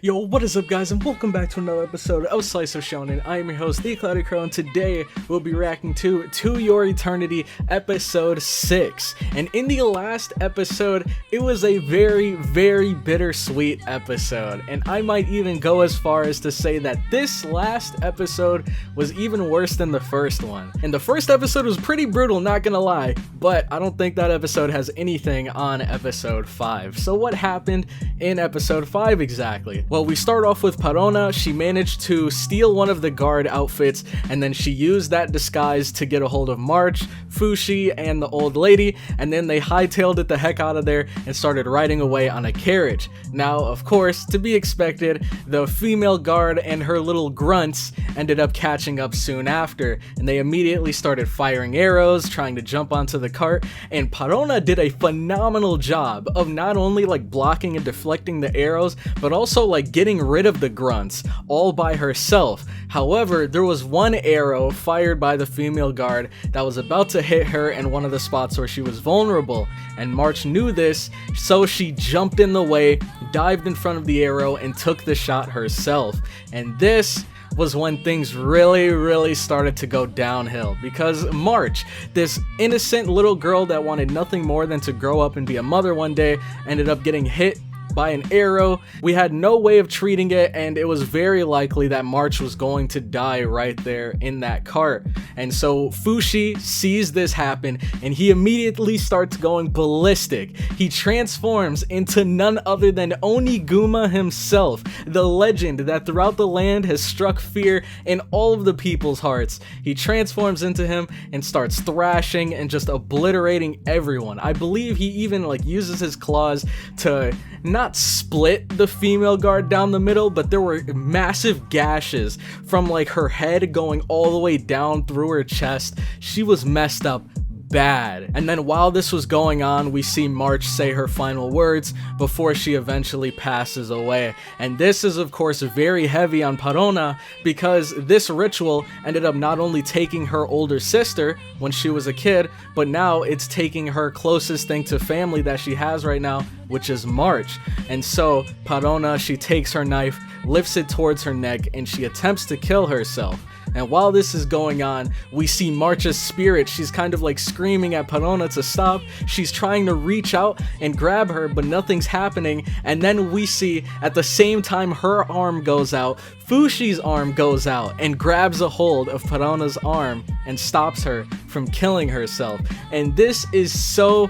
Yo, what is up guys, and welcome back to another episode of Slice of Shonen. I am your host, The Cloudy Crow, and today we'll be reacting to Your Eternity episode 6. And in the last episode, it was a very bittersweet episode. And I might even go as far as to say that this last episode was even worse than the first one. And the first episode was pretty brutal, not gonna lie, but I don't think that episode has anything on episode 5. So what happened in episode 5 exactly? Well, we start off with Parona. She managed to steal one of the guard outfits, and then she used that disguise to get a hold of Marc, FUSHI, and the old lady, and then they hightailed it the heck out of there and started riding away on a carriage. Now, of course, to be expected, the female guard and her little grunts ended up catching up soon after, and they immediately started firing arrows, trying to jump onto the cart, and Parona did a phenomenal job of not only like blocking and deflecting the arrows, but also like getting rid of the grunts all by herself. However, there was one arrow fired by the female guard that was about to hit her in one of the spots where she was vulnerable, and Marc knew this, so she jumped in the way, dived in front of the arrow, and took the shot herself. And this was when things really started to go downhill, because Marc, this innocent little girl that wanted nothing more than to grow up and be a mother one day, ended up getting hit by an arrow. We had no way of treating it, and it was very likely that Marc was going to die right there in that cart. And so FUSHI sees this happen, and he immediately starts going ballistic. He transforms into none other than Oniguma himself, the legend that throughout the land has struck fear in all of the people's hearts. He transforms into him and starts thrashing and just obliterating everyone. I believe he even like uses his claws to not split the female guard down the middle, but there were massive gashes from like her head going all the way down through her chest. She was messed up bad. And then while this was going on, we see Marc say her final words before she eventually passes away. And this is of course very heavy on Parona, because this ritual ended up not only taking her older sister when she was a kid, but now it's taking her closest thing to family that she has right now, which is Marc. And so Parona, she takes her knife, lifts it towards her neck, and she attempts to kill herself. And while this is going on, we see Marc's spirit. She's kind of like screaming at Parona to stop. She's trying to reach out and grab her, but nothing's happening. And then we see at the same time her arm goes out, FUSHI's arm goes out and grabs a hold of Parona's arm and stops her from killing herself. And this is so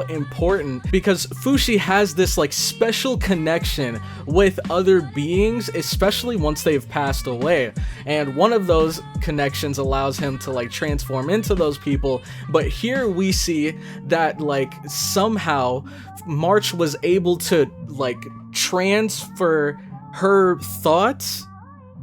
important, because FUSHI has this like special connection with other beings, especially once they've passed away. And one of those connections allows him to like transform into those people. But here we see that like somehow Marc was able to like transfer her thoughts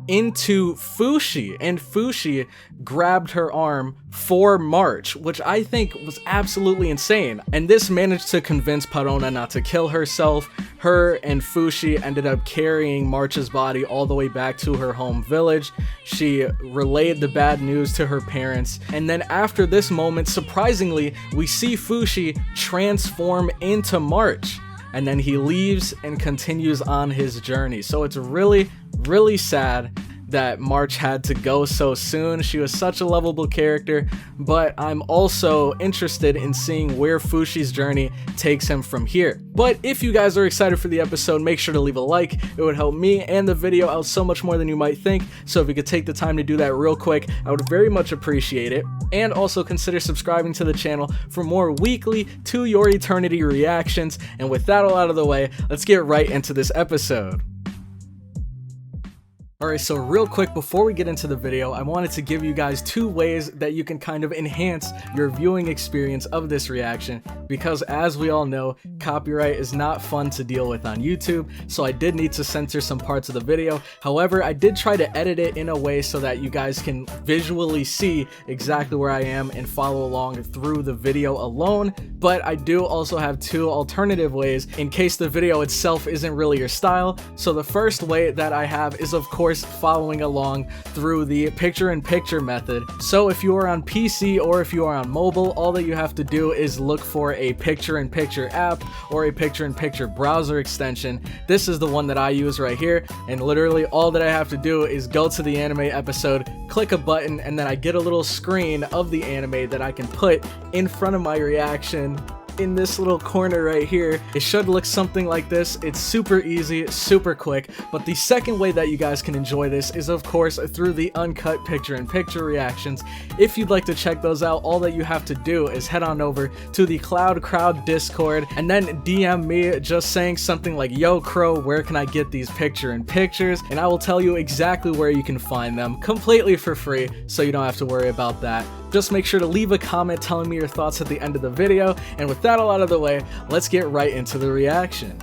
into FUSHI, and FUSHI grabbed her arm for Marc, which I think was absolutely insane. And this managed to convince Parona not to kill herself. Her and FUSHI ended up carrying Marc's body all the way back to her home village. She relayed the bad news to her parents, and then after this moment, surprisingly, we see FUSHI transform into Marc, and then he leaves and continues on his journey. So it's really sad that Marc had to go so soon. She was such a lovable character, but I'm also interested in seeing where FUSHI's journey takes him from here. But if you guys are excited for the episode, make sure to leave a like. It would help me and the video out so much more than you might think. So if you could take the time to do that real quick, I would very much appreciate it. And also consider subscribing to the channel for more weekly To Your Eternity reactions. And with that all out of the way, let's get right into this episode. Alright, so real quick before we get into the video, I wanted to give you guys 2 ways that you can kind of enhance your viewing experience of this reaction, because as we all know, copyright is not fun to deal with on YouTube, so I did need to censor some parts of the video. However, I did try to edit it in a way so that you guys can visually see exactly where I am and follow along through the video alone, but I do also have 2 alternative ways in case the video itself isn't really your style. So the first way that I have is of course course, following along through the picture-in-picture method. So if you are on PC or if you are on mobile, all that you have to do is look for a picture-in-picture app or a picture-in-picture browser extension. This is the one that I use right here, and literally all that I have to do is go to the anime episode, click a button, and then I get a little screen of the anime that I can put in front of my reaction in this little corner right here. It should look something like this. It's super easy, super quick, but the second way that you guys can enjoy this is of course through the uncut picture-in-picture reactions. If you'd like to check those out, all that you have to do is head on over to the Cloud Crowd Discord and then DM me just saying something like, "Yo Crow, where can I get these picture-in-pictures?" and I will tell you exactly where you can find them completely for free, so you don't have to worry about that. Just make sure to leave a comment telling me your thoughts at the end of the video, and with that all out of the way, let's get right into the reaction.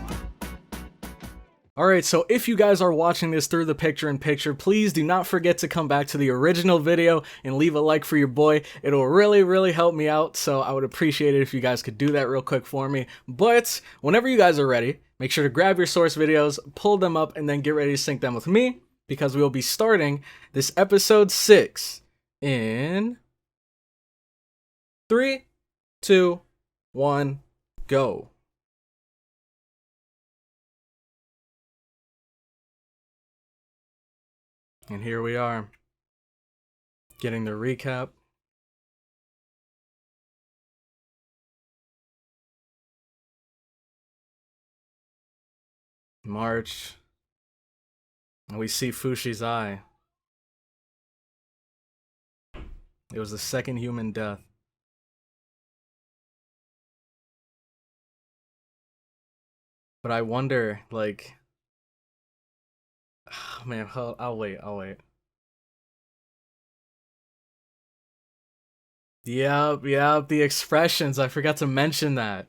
Alright, so if you guys are watching this through the picture-in-picture, please do not forget to come back to the original video and leave a like for your boy. It'll really help me out, so I would appreciate it if you guys could do that real quick for me. But whenever you guys are ready, make sure to grab your source videos, pull them up, and then get ready to sync them with me, because we will be starting this episode 6 in 3, 2, 1, go. And here we are, getting the recap. March. And we see Fushi's eye. It was the second human death. But I wonder, like, oh, man, I'll wait. Yep, the expressions, I forgot to mention that.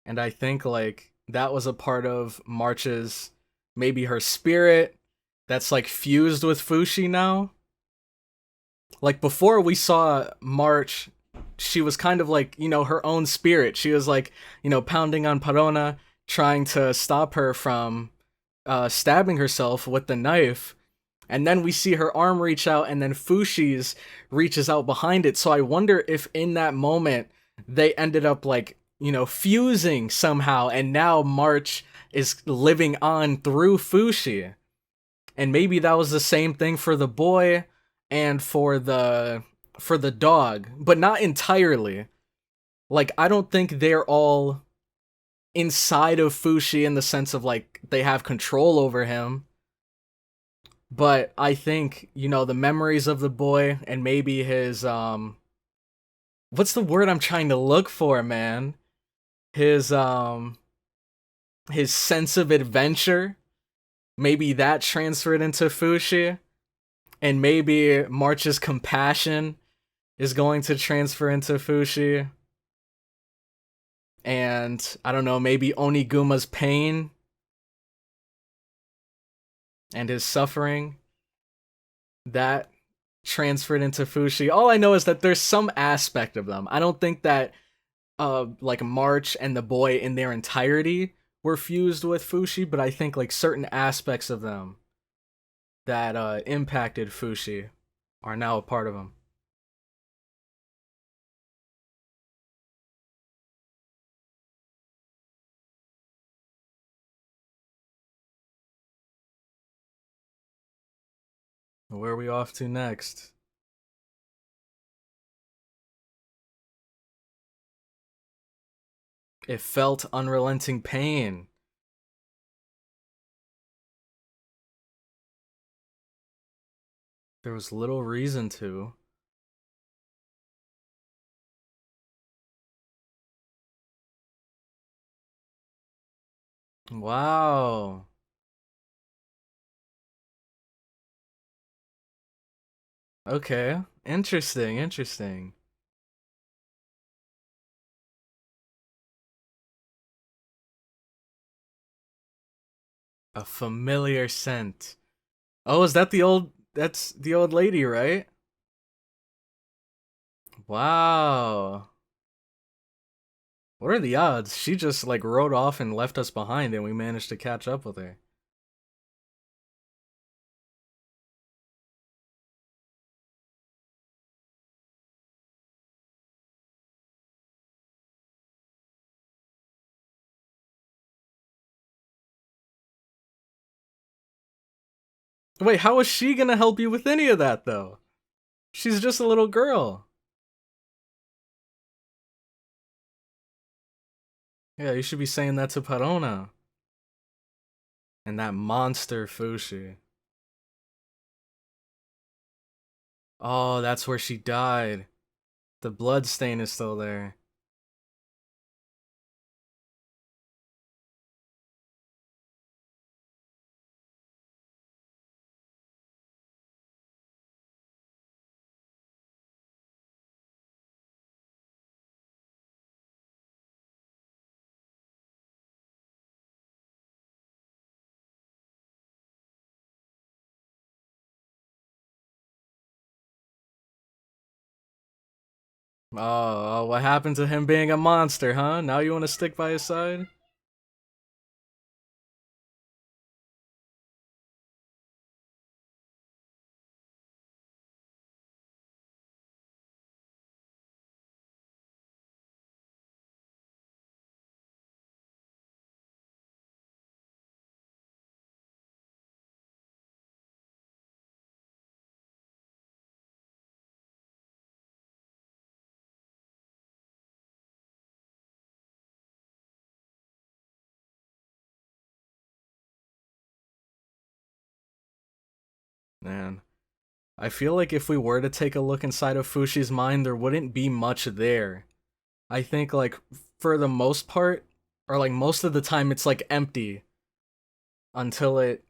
And I think, like, that was a part of March's, maybe her spirit, that's, like, fused with Fushi now. Like, before we saw March, she was kind of like, you know, her own spirit. She was like, you know, pounding on Parona, trying to stop her from stabbing herself with the knife. And then we see her arm reach out, and then Fushi's reaches out behind it. So I wonder if in that moment they ended up, like, you know, fusing somehow, and now March is living on through Fushi. And maybe that was the same thing for the boy and for the dog, but not entirely. Like, I don't think they're all inside of Fushi in the sense of, like, they have control over him. But I think, you know, the memories of the boy and maybe his, what's the word I'm trying to look for, man? His sense of adventure, maybe that transferred into Fushi. And maybe March's compassion is going to transfer into Fushi. And, I don't know, maybe Oniguma's pain and his suffering, that transferred into Fushi. All I know is that there's some aspect of them. I don't think that, like, March and the boy in their entirety were fused with Fushi, but I think, like, certain aspects of them that impacted Fushi are now a part of him. Where are we off to next? It felt unrelenting pain. There was little reason to. Wow. Okay. Interesting. A familiar scent. Oh, is that the old... That's the old lady, right? Wow. What are the odds? She just like rode off and left us behind and we managed to catch up with her. Wait, how is she gonna help you with any of that though? She's just a little girl. Yeah, you should be saying that to Parona. And that monster Fushi. Oh, that's where she died. The blood stain is still there. Oh, what happened to him being a monster, huh? Now you want to stick by his side? Man, I feel like if we were to take a look inside of Fushi's mind, there wouldn't be much there. I think, like, for the most part, or like most of the time, it's like empty until it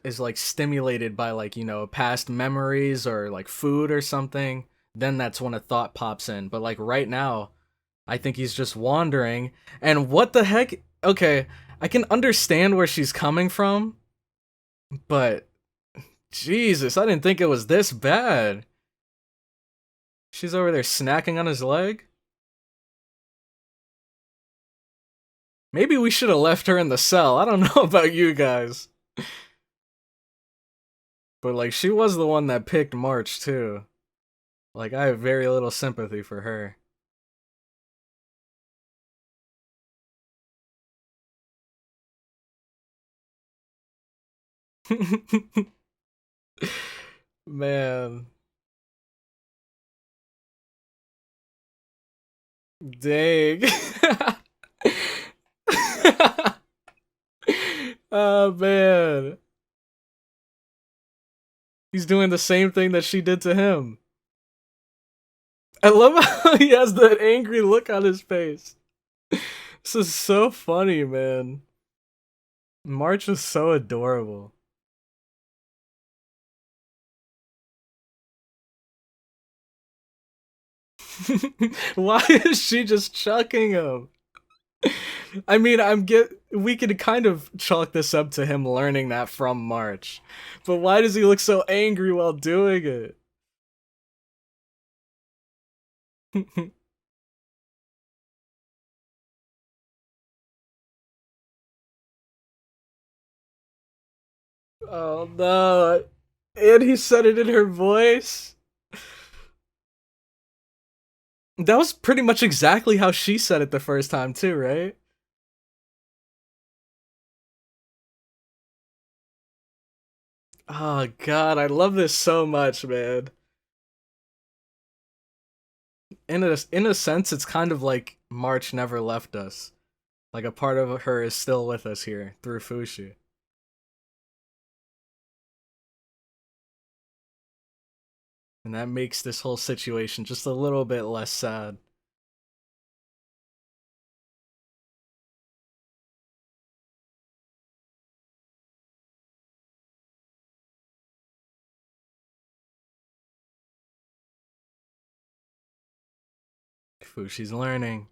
is like stimulated by like, you know, past memories or like food or something. Then that's when a thought pops in. But like right now, I think he's just wandering. And what the heck? Okay, I can understand where she's coming from, but Jesus, I didn't think it was this bad. She's over there snacking on his leg. Maybe we should have left her in the cell. I don't know about you guys. But like she was the one that picked March too. Like I have very little sympathy for her. Man. Dang. Oh man. He's doing the same thing that she did to him. I love how he has that angry look on his face. This is so funny, man. March is so adorable. Why is she just chucking him? I mean, we could kind of chalk this up to him learning that from March. But why does he look so angry while doing it? Oh no. And he said it in her voice. That was pretty much exactly how she said it the first time too, right? Oh god, I love this so much, man. In a sense, it's kind of like March never left us. Like a part of her is still with us here through Fushi. And that makes this whole situation just a little bit less sad. Fushi's learning.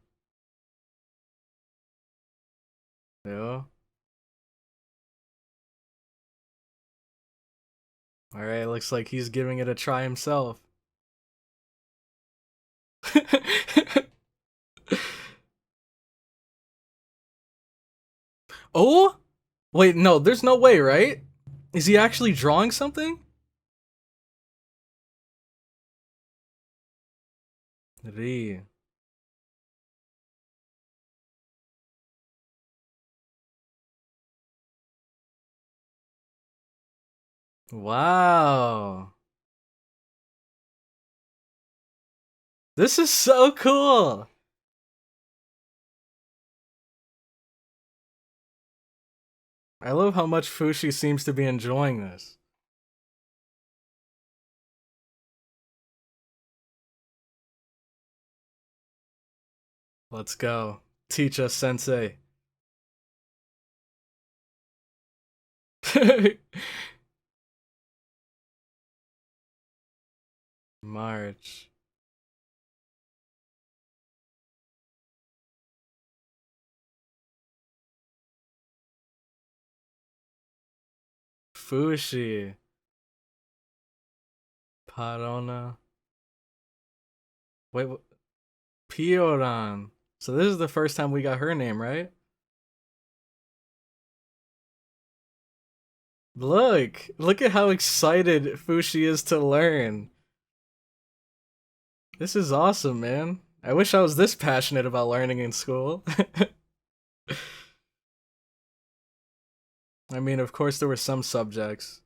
Yeah. Alright, looks like he's giving it a try himself. Oh? Wait, no, there's no way, right? Is he actually drawing something? Re. Wow. This is so cool. I love how much Fushi seems to be enjoying this. Let's go. Teach us, sensei. March. Fushi. Parona. Wait, Pioran. So this is the first time we got her name, right? Look at how excited Fushi is to learn. This is awesome, man. I wish I was this passionate about learning in school. I mean, of course, there were some subjects,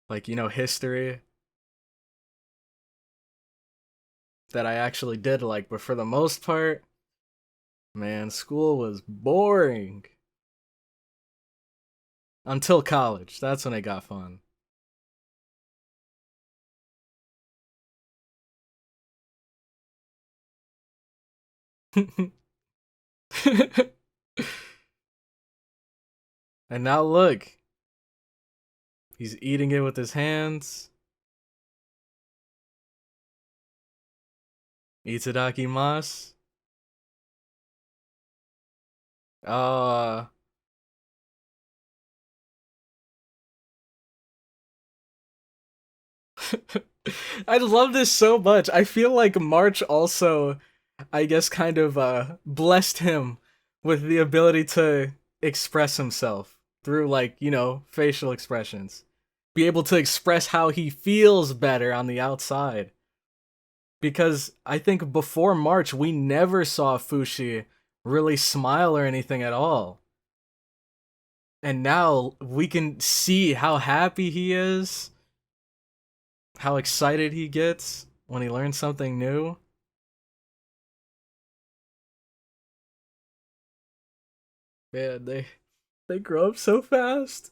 like, history, that I actually did like, but for the most part, man, school was boring. Until college. That's when it got fun. And now look, he's eating it with his hands. Itadakimasu. Uh I love this so much. I feel like March also, I guess, kind of blessed him with the ability to express himself through, like, facial expressions. Be able to express how he feels better on the outside. Because I think before March, we never saw Fushi really smile or anything at all. And now we can see how happy he is, how excited he gets when he learns something new. Man, they grow up so fast.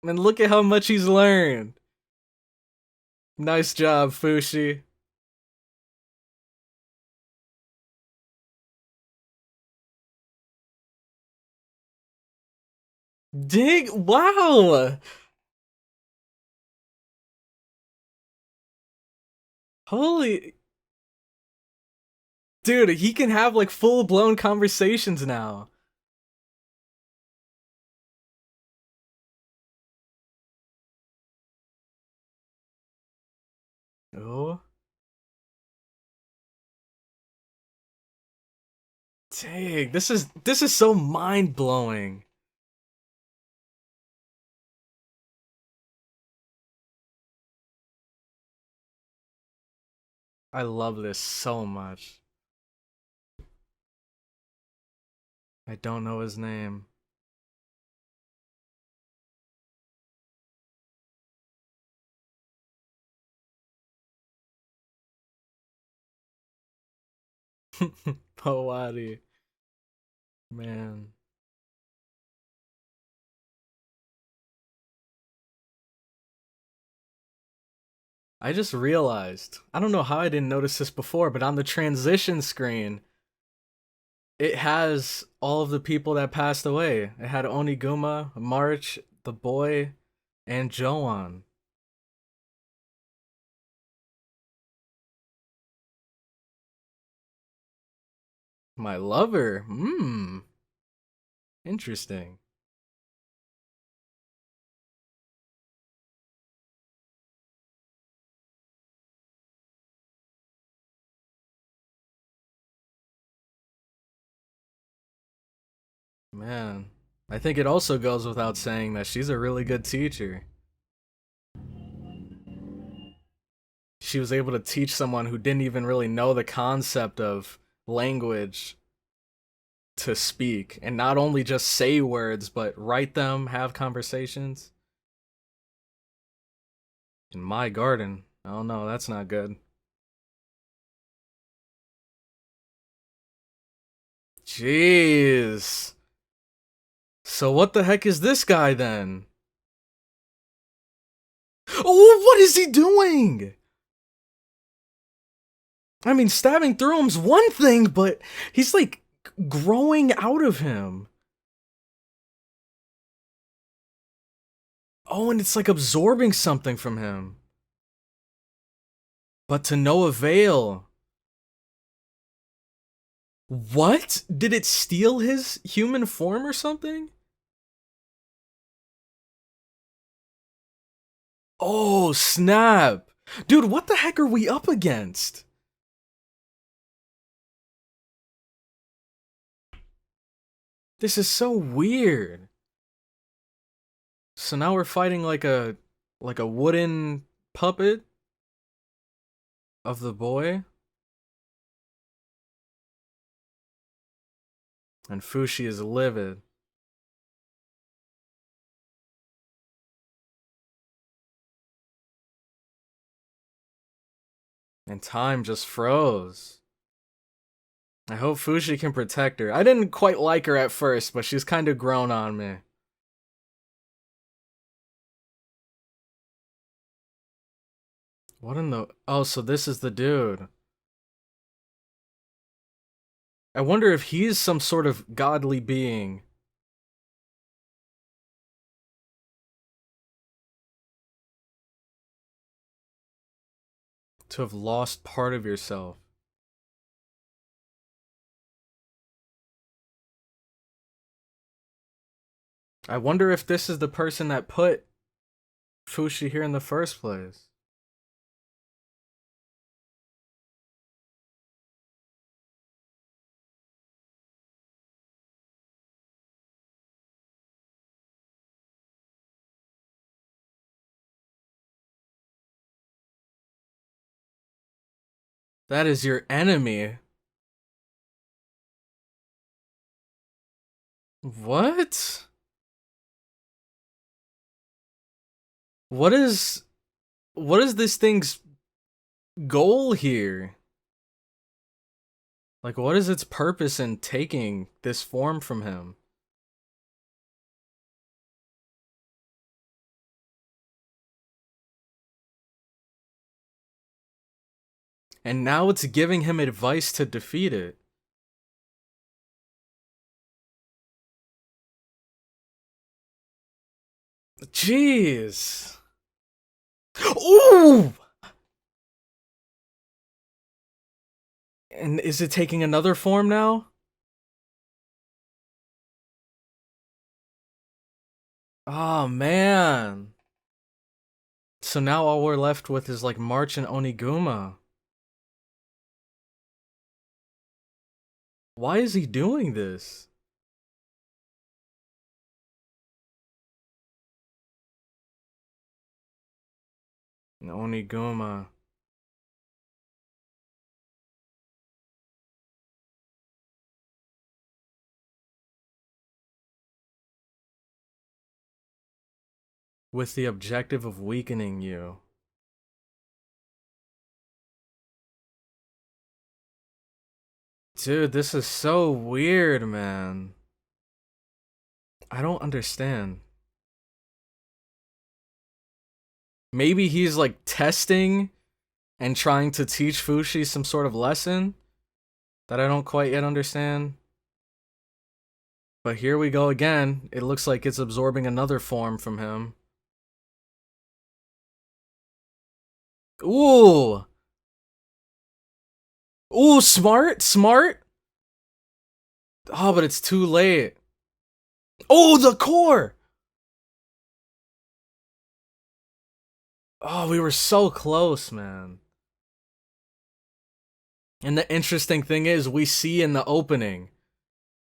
And look at how much he's learned. Nice job, Fushi. Dig! Wow! Holy. Dude, he can have like full blown conversations now. Oh. Dang, this is so mind blowing. I love this so much. I don't know his name. Powari. Man. I just realized. I don't know how I didn't notice this before, but on the transition screen, it has all of the people that passed away. It had Oniguma, March, the boy, and Joan. My lover. Hmm. Interesting. Man, I think it also goes without saying that she's a really good teacher. She was able to teach someone who didn't even really know the concept of language to speak, and not only just say words, but write them, have conversations. In my garden. Oh no, that's not good. Jeez. So what the heck is this guy then? Oh, what is he doing? I mean, stabbing through him's one thing, but he's like growing out of him. Oh, and it's like absorbing something from him. But to no avail. What? Did it steal his human form or something? Oh, snap. Dude, what the heck are we up against? This is so weird. So now we're fighting like a wooden puppet of the boy. And Fushi is livid. And time just froze. I hope Fushi can protect her. I didn't quite like her at first, but she's kind of grown on me. What in the... Oh, so this is the dude. I wonder if he's some sort of godly being. To have lost part of yourself. I wonder if this is the person that put Fushi here in the first place. That is your enemy. What? What is this thing's goal here? Like, what is its purpose in taking this form from him? And now it's giving him advice to defeat it. Jeez. Ooh! And is it taking another form now? Oh, man. So now all we're left with is like March and Oniguma. Why is he doing this? Oniguma. With the objective of weakening you. Dude, this is so weird, man. I don't understand. Maybe he's like testing and trying to teach Fushi some sort of lesson that I don't quite yet understand. But here we go again. It looks like it's absorbing another form from him. Ooh. Ooh, smart, smart. Oh, but it's too late. Oh, the core. Oh, we were so close, man. And the interesting thing is, we see in the opening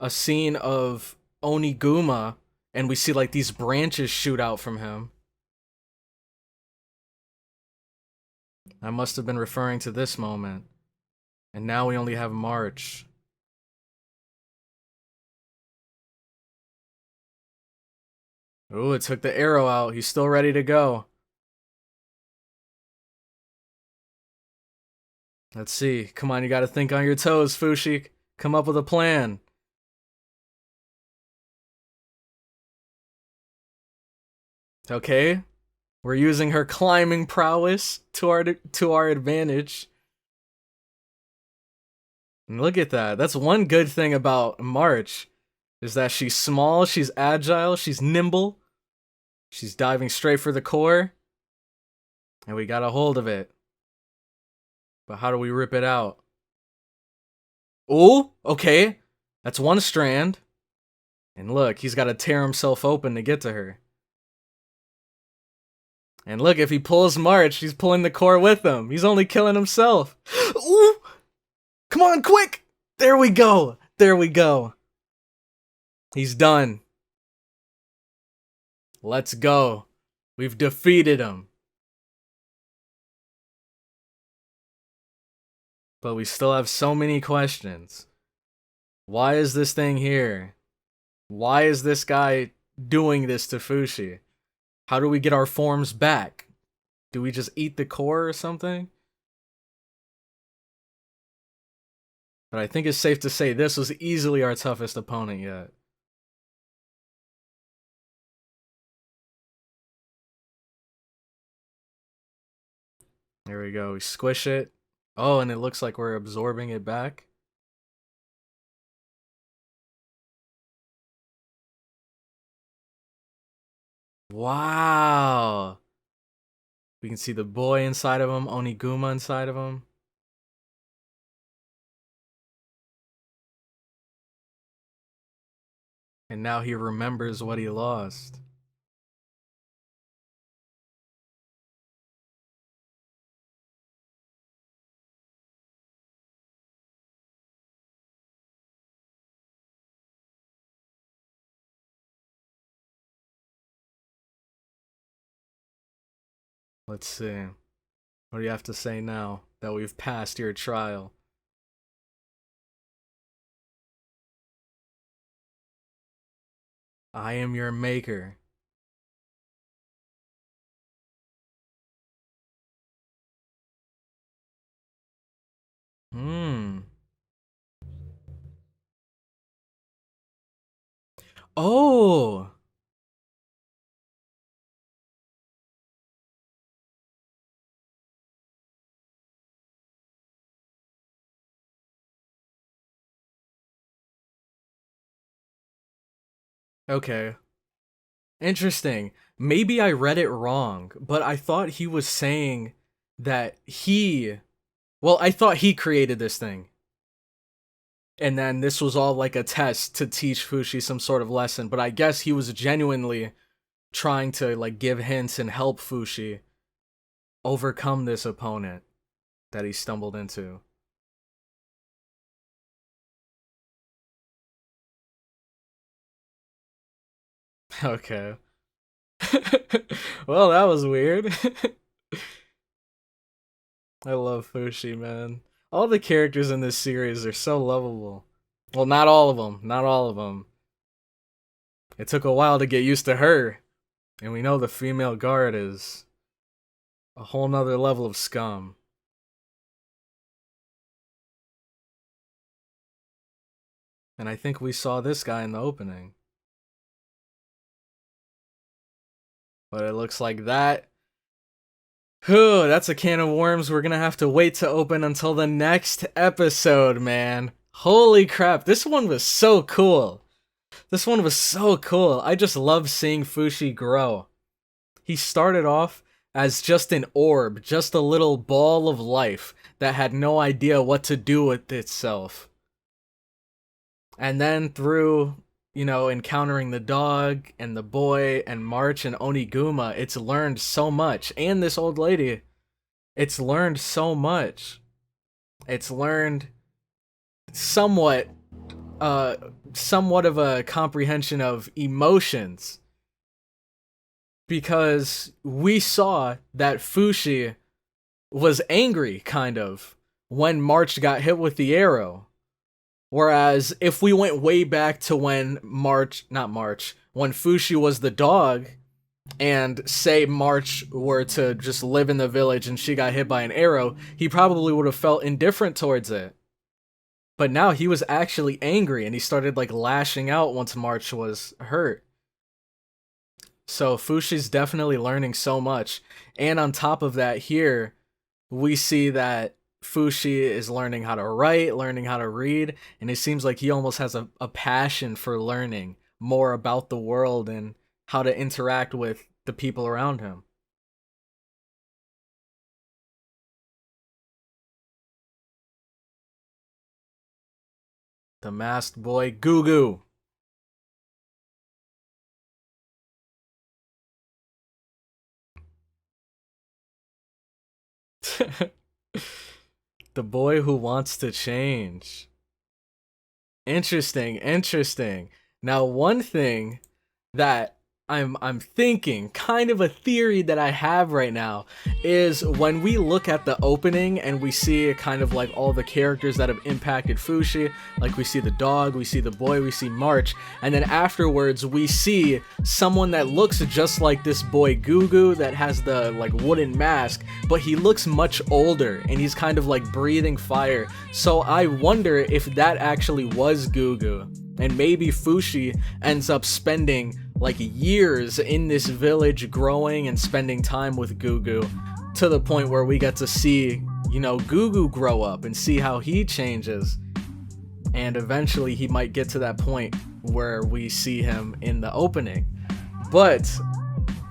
a scene of Oniguma, and we see like these branches shoot out from him. I must have been referring to this moment. And now we only have March. Ooh, it took the arrow out. He's still ready to go. Let's see. Come on, you gotta think on your toes, Fushi. Come up with a plan. Okay. We're using her climbing prowess to our advantage. And look at that. That's one good thing about March. Is that she's small, she's agile, she's nimble. She's diving straight for the core. And we got a hold of it. But how do we rip it out? Oh, okay. That's one strand. And look, he's got to tear himself open to get to her. And look, if he pulls March, he's pulling the core with him. He's only killing himself. Ooh! Come on, quick! There we go. There we go. He's done. Let's go. We've defeated him. But we still have so many questions. Why is this thing here? Why is this guy doing this to Fushi? How do we get our forms back? Do we just eat the core or something? But I think it's safe to say this was easily our toughest opponent yet. There we go. We squish it. Oh, and it looks like we're absorbing it back. Wow. We can see the boy inside of him, Oniguma inside of him. And now he remembers what he lost. Let's see. What do you have to say now that we've passed your trial? I am your maker. Oh! Okay. Interesting. Maybe I read it wrong, but I thought he was saying that well, I thought he created this thing. And then this was all like a test to teach Fushi some sort of lesson, but I guess he was genuinely trying to like give hints and help Fushi overcome this opponent that he stumbled into. Okay. Well, that was weird. I love Fushi, man. All the characters in this series are so lovable. Well, not all of them. Not all of them. It took a while to get used to her. And we know the female guard is a whole nother level of scum. And I think we saw this guy in the opening. But it looks like that. Whew, that's a can of worms we're gonna have to wait to open until the next episode, man. Holy crap, this one was so cool. This one was so cool. I just love seeing Fushi grow. He started off as just an orb, just a little ball of life that had no idea what to do with itself. And then through, you know, encountering the dog and the boy and March and Oniguma, it's learned so much. And this old lady, it's learned so much. It's learned somewhat somewhat of a comprehension of emotions, because we saw that FUSHI was angry, kind of, when March got hit with the arrow. Whereas if we went way back to when when FUSHI was the dog, and say March were to just live in the village and she got hit by an arrow, he probably would have felt indifferent towards it. But now he was actually angry, and he started like lashing out once March was hurt. So FUSHI's definitely learning so much. And on top of that, here we see that FUSHI is learning how to write, learning how to read, and it seems like he almost has a passion for learning more about the world and how to interact with the people around him. The masked boy, Gugu. The boy who wants to change. Interesting, interesting. Now, one thing that I'm thinking, kind of a theory that I have right now, is when we look at the opening and we see kind of like all the characters that have impacted FUSHI, like we see the dog, we see the boy, we see March, and then afterwards we see someone that looks just like this boy Gugu that has the like wooden mask, but he looks much older and he's kind of like breathing fire. So I wonder if that actually was Gugu, and maybe FUSHI ends up spending like years in this village growing and spending time with Gugu, to the point where we get to see, you know, Gugu grow up and see how he changes. And eventually he might get to that point where we see him in the opening. But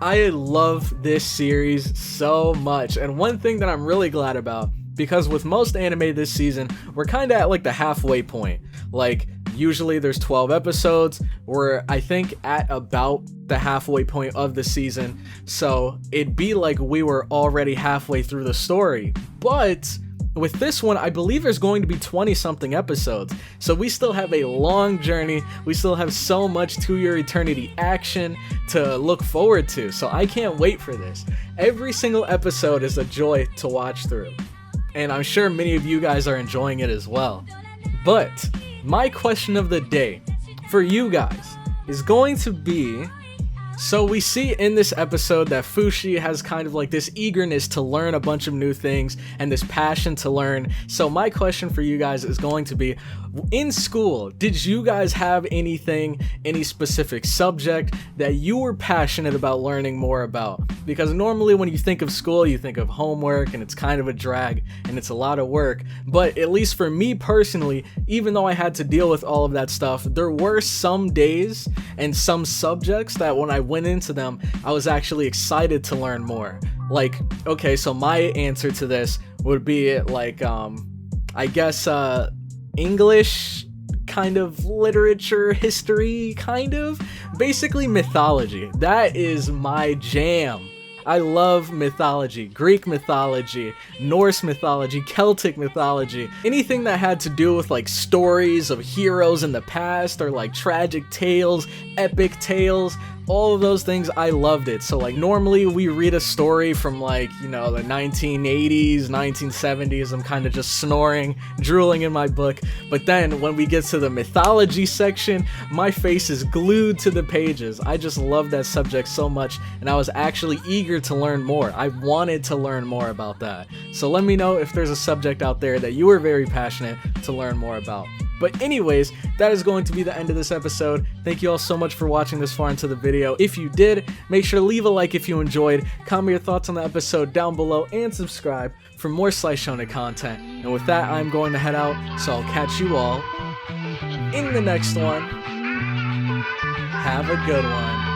I love this series so much. And one thing that I'm really glad about, because with most anime this season, we're kind of at like the halfway point. Like, usually there's 12 episodes. We're, I think, at about the halfway point of the season. So it'd be like we were already halfway through the story. But with this one, I believe there's going to be 20-something episodes. So we still have a long journey. We still have so much To Your Eternity action to look forward to. So I can't wait for this. Every single episode is a joy to watch through. And I'm sure many of you guys are enjoying it as well. But my question of the day for you guys is going to be, so we see in this episode that FUSHI has kind of like this eagerness to learn a bunch of new things and this passion to learn. So my question for you guys is going to be, in school, did you guys have any specific subject that you were passionate about learning more about? Because normally when you think of school, you think of homework and it's kind of a drag and it's a lot of work. But at least for me personally, even though I had to deal with all of that stuff, there were some days and some subjects that when I went into them, I was actually excited to learn more. Like, okay, so my answer to this would be like, I guess, English, kind of literature, history, kind of, basically mythology. That is my jam. I love mythology, Greek mythology, Norse mythology, Celtic mythology, anything that had to do with like stories of heroes in the past or like tragic tales, epic tales. All of those things, I loved it. So like normally we read a story from like, you know, the 1980s, 1970s, I'm kind of just snoring, drooling in my book. But then when we get to the mythology section, my face is glued to the pages. I just love that subject so much, and I was actually eager to learn more. I wanted to learn more about that. So let me know if there's a subject out there that you were very passionate to learn more about. But anyways, that is going to be the end of this episode. Thank you all so much for watching this far into the video. If you did, make sure to leave a like if you enjoyed, comment your thoughts on the episode down below, and subscribe for more Slice Shonen content. And with that, I'm going to head out, so I'll catch you all in the next one. Have a good one.